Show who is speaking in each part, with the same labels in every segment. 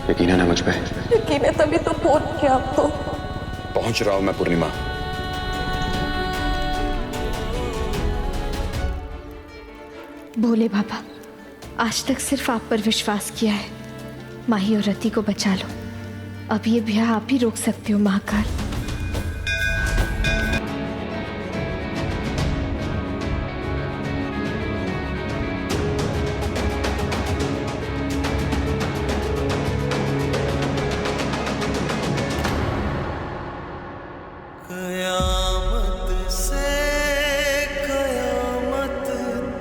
Speaker 1: यकीन है मुझ पे?
Speaker 2: यकीन है, तभी तो फोन किया आपको।
Speaker 1: पहुंच रहा हूं मैं पूर्णिमा।
Speaker 3: भोले बाबा, आज तक सिर्फ आप पर विश्वास किया है। माही और रति को बचा लो। अब ये ब्याह आप ही रोक सकते हो महाकाल।
Speaker 4: कयामत से कयामत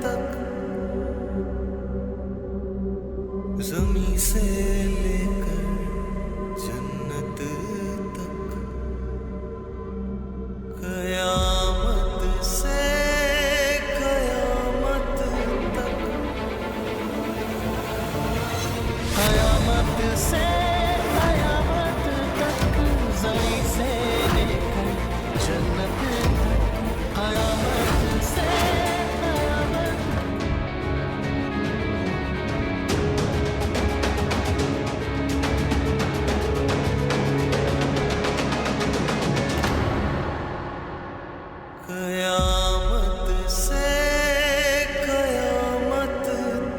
Speaker 4: तक, ज़मीं से लेकर जन्नत तक, कयामत से कयामत तक, कयामत से कयामत तक, ज़मीं से लेकर जन्नत तक, कयामत से कयामत। कयामत से कयामत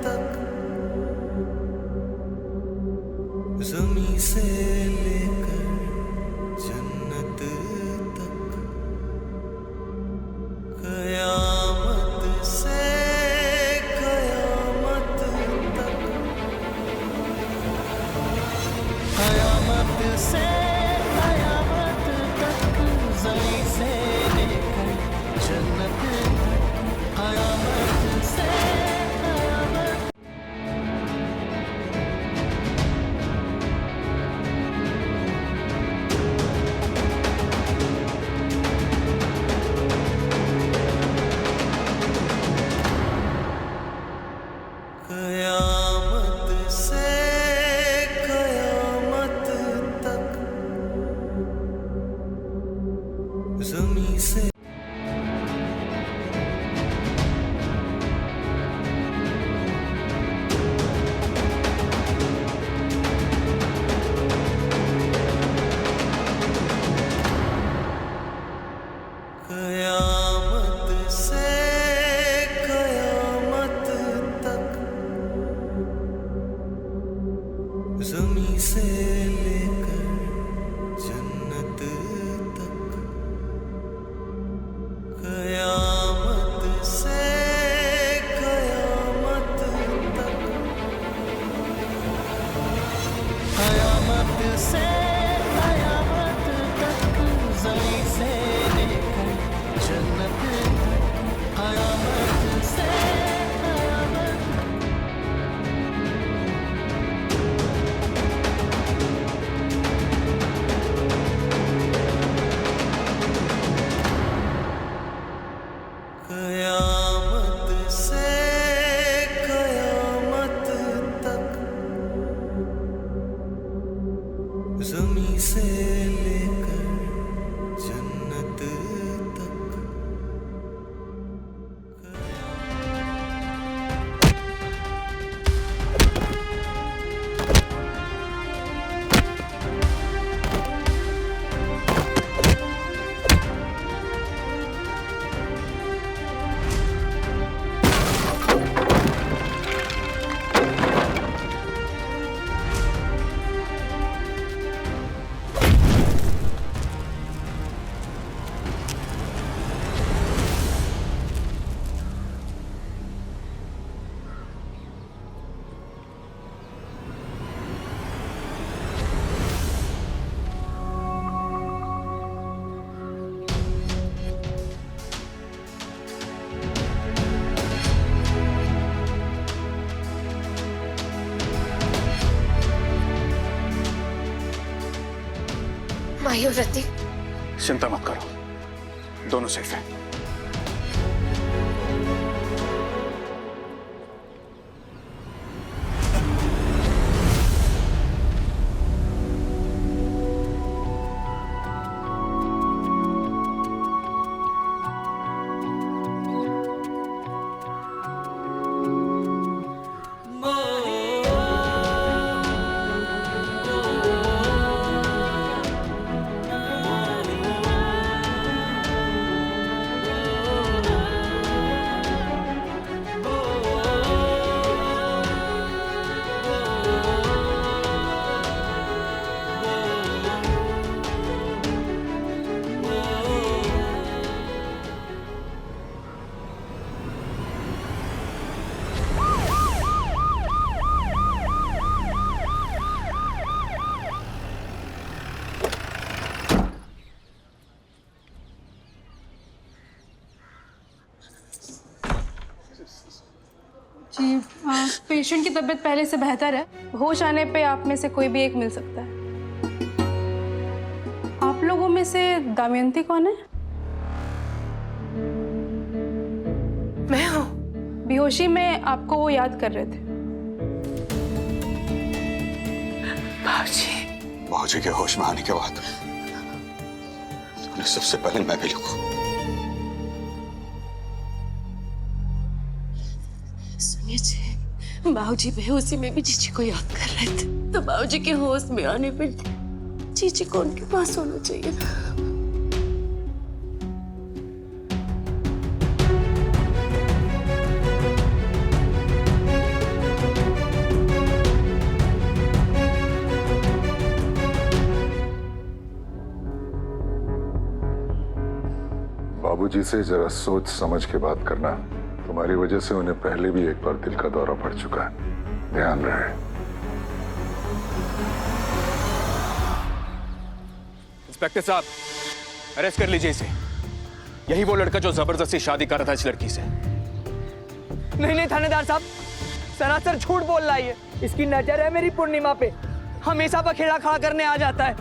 Speaker 4: तक, ज़मीं से लेकर जन्नत तक, कयामत से कयामत तक, कयामत से कयामत तक, ज़मीं से लेकर जन्नत तक, कयामत से कयामत। कयामत से कयामत तक, ज़मीं से। कयामत से कयामत तक, ज़मीं से लेकर जन्नत तक, कयामत से कयामत तक, कयामत से कयामत तक, ज़मीं से लेकर जन्नत तक, कयामत से कयामत। कयामत से कयामत तक, ज़मीं से लेकर जन्नत तक।
Speaker 3: माही और रति,
Speaker 1: चिंता मत करो, दोनों सेफ हैं।
Speaker 5: जी पेशेंट की तबीयत पहले से बेहतर है। होश आने पे आप में से कोई भी एक मिल सकता है। आप लोगों में से दमयंती कौन है?
Speaker 2: मैं हूँ।
Speaker 5: बेहोशी में आपको वो याद कर रहे थे।
Speaker 1: बाबूजी के होश में आने के बाद उन्हें सबसे पहले मैं भी लिखूं।
Speaker 2: सुनिए जी, बाबूजी बेहोशी में भी जीजी को याद कर रहे थे, तो बाबूजी के होश में आने पर जीजी को उनके पास होना चाहिए।
Speaker 6: बाबूजी से जरा सोच समझ के बात करना। तुम्हारी वजह से उन्हें पहले भी एक बार दिल का दौरा पड़ चुका है, ध्यान रहे।
Speaker 1: इंस्पेक्टर साहब, अरेस्ट कर लीजिए इसे। यही वो लड़का जो जबरदस्ती शादी कर रहा था इस लड़की से।
Speaker 7: नहीं थानेदार साहब, सरासर झूठ बोल रहा है। इसकी नजर है मेरी पूर्णिमा पे, हमेशा बखेड़ा खड़ा करने आ जाता है।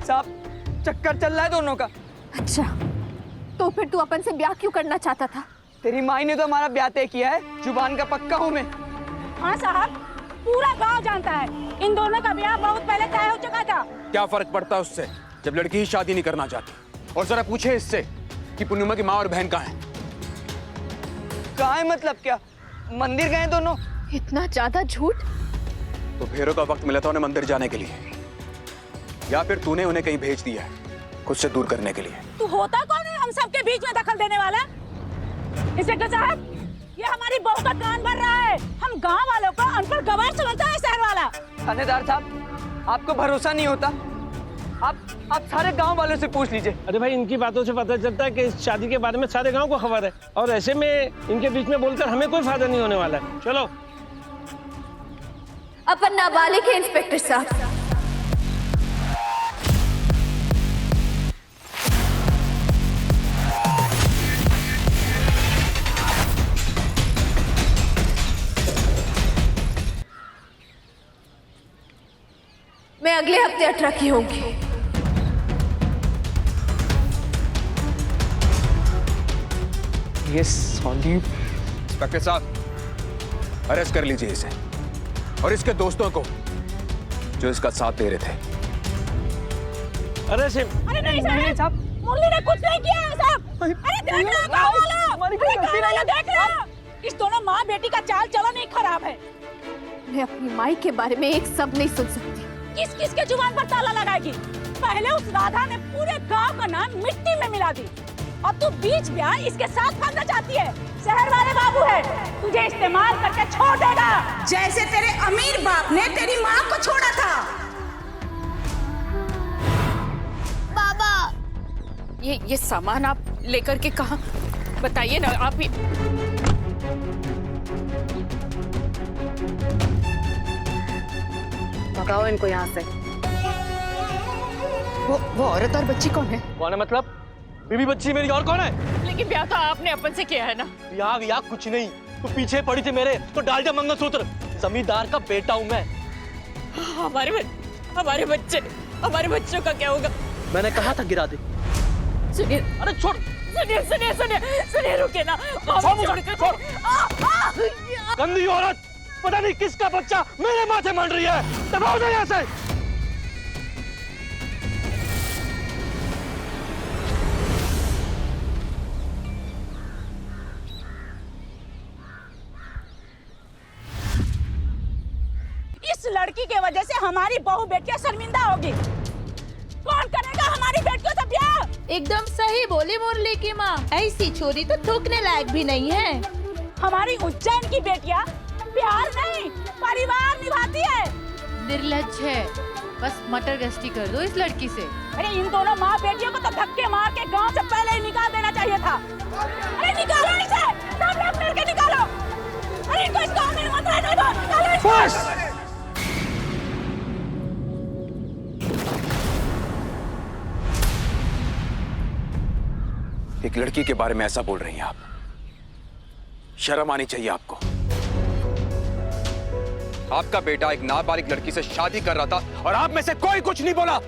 Speaker 7: साहब चक्कर चल रहा है दोनों का।
Speaker 3: अच्छा, तो फिर तू अपन से ब्याह क्यों करना चाहता था?
Speaker 7: तेरी माई ने तो हमारा ब्याह तय किया है, जुबान का पक्का हूँ मैं।
Speaker 8: हाँ साहब, पूरा गांव जानता है इन दोनों का ब्याह बहुत पहले तय हो चुका था।
Speaker 1: क्या फर्क पड़ता है उससे जब लड़की ही शादी नहीं करना चाहती? और जरा पूछे इससे कि पूर्णिमा की माँ और बहन कहाँ हैं?
Speaker 7: कहाँ है मतलब क्या? मंदिर गए दोनों?
Speaker 3: इतना ज्यादा झूठ?
Speaker 1: तो फेरों का वक्त मिला था उन्हें मंदिर जाने के लिए, या फिर तूने उन्हें कहीं भेज दिया है खुद से दूर करने के लिए?
Speaker 8: तू होता कौन है हम सबके बीच में दखल देने वाला? इंस्पेक्टर साहब, ये हमारी बहू का कान भर रहा है। हम गांव वालों को अनपढ़ गवार समझता है शहर वाला।
Speaker 7: थानेदार साहब, आपको भरोसा नहीं होता? आप सारे गांव वालों से पूछ लीजिए।
Speaker 9: अरे भाई, इनकी बातों से पता चलता है कि इस शादी के बारे में सारे गांव को खबर है, और ऐसे में इनके बीच में बोलकर हमें कोई फायदा नहीं होने वाला है। चलो।
Speaker 3: अपन नाबालिग है इंस्पेक्टर साहब। मैं अगले हफ्ते 18 की होंगी।
Speaker 7: ये सॉली।
Speaker 1: इंस्पेक्टर साहब, अरेस्ट कर लीजिए इसे और इसके दोस्तों को जो इसका साथ दे रहे थे।
Speaker 9: अरे सिम,
Speaker 8: अरे नहीं साहब, मुरली ने कुछ नहीं किया है साहब। अरे देख लो गांव वालों, देख लो, इस दोनों माँ बेटी का चाल चलन ही खराब है।
Speaker 3: मैं अपनी माई के बारे में एक शब्द नहीं सुन सकती।
Speaker 8: किस किस के जुबान पर ताला लगाएगी? पहले उस राधा ने पूरे गांव का नाम मिट्टी में मिला दी, अब तू बीच ब्याह इसके साथ भागना चाहती है। शहर वाले बाबू है, तुझे इस्तेमाल करके छोड़ देगा, जैसे तेरे अमीर बाप ने तेरी माँ को छोड़ा था।
Speaker 2: बाबा, ये सामान आप लेकर के कहाँ? बताइए ना आप ही। भगाओ इनको यहाँ से। वो औरत और बच्ची कौन है?
Speaker 9: कौन है मतलब? बीबी बच्ची मेरी, और कौन है?
Speaker 2: लेकिन ब्याह तो आपने अपन से किया है ना।
Speaker 9: ब्याह कुछ नहीं, तो पीछे पड़ी थी मेरे, तो डाल जा मंगलसूत्र। जमींदार का बेटा हूँ मैं।
Speaker 2: हमारे बच्चों का क्या होगा?
Speaker 9: मैंने कहा था गिरा दे।
Speaker 2: सुनिए,
Speaker 9: अरे छोड़।
Speaker 2: सुनिए, रुके ना।
Speaker 9: गंदी औरत, पता नहीं किसका बच्चा मेरे माथे मंड रही है। दबाओ जा यहाँ से।
Speaker 8: इस लड़की के वजह से हमारी बहू बेटियां शर्मिंदा होगी। कौन करेगा हमारी बेटियों से ब्याह?
Speaker 3: एकदम सही बोली मुरली की माँ। ऐसी छोरी तो थूकने लायक भी नहीं है।
Speaker 8: हमारी उज्जैन की बेटियां प्यार नहीं, परिवार निभाती है।
Speaker 10: निर्लज्ज है, बस मटर गश्ती कर दो इस लड़की से।
Speaker 8: अरे इन दोनों माँ बेटियों को तो धक्के मार के गांव से पहले ही निकाल देना चाहिए था। अरे निकालो इसे, सब लोग मिलकर निकालो। अरे इनको इस गांव में मत रहने दो, निकालो इसको।
Speaker 1: एक लड़की के बारे में ऐसा बोल रही हैं आप? शर्म आनी चाहिए आपको। आपका बेटा एक नाबालिग लड़की से शादी कर रहा था और आप में से कोई कुछ नहीं बोला।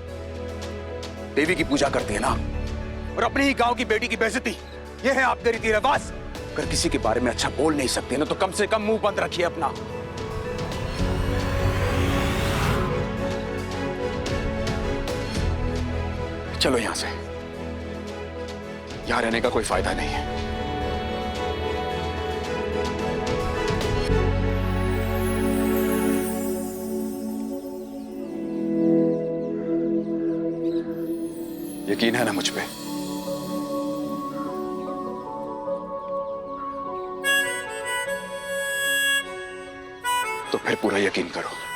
Speaker 1: देवी की पूजा करती है ना, और अपने ही गांव की बेटी की बेइज्जती, ये है आपके रीति रिवाज। अगर किसी के बारे में अच्छा बोल नहीं सकते ना, तो कम से कम मुंह बंद रखिए अपना। चलो यहां से, यहां रहने का कोई फायदा नहीं है। यकीन है ना मुझ पे? तो फिर पूरा यकीन करो।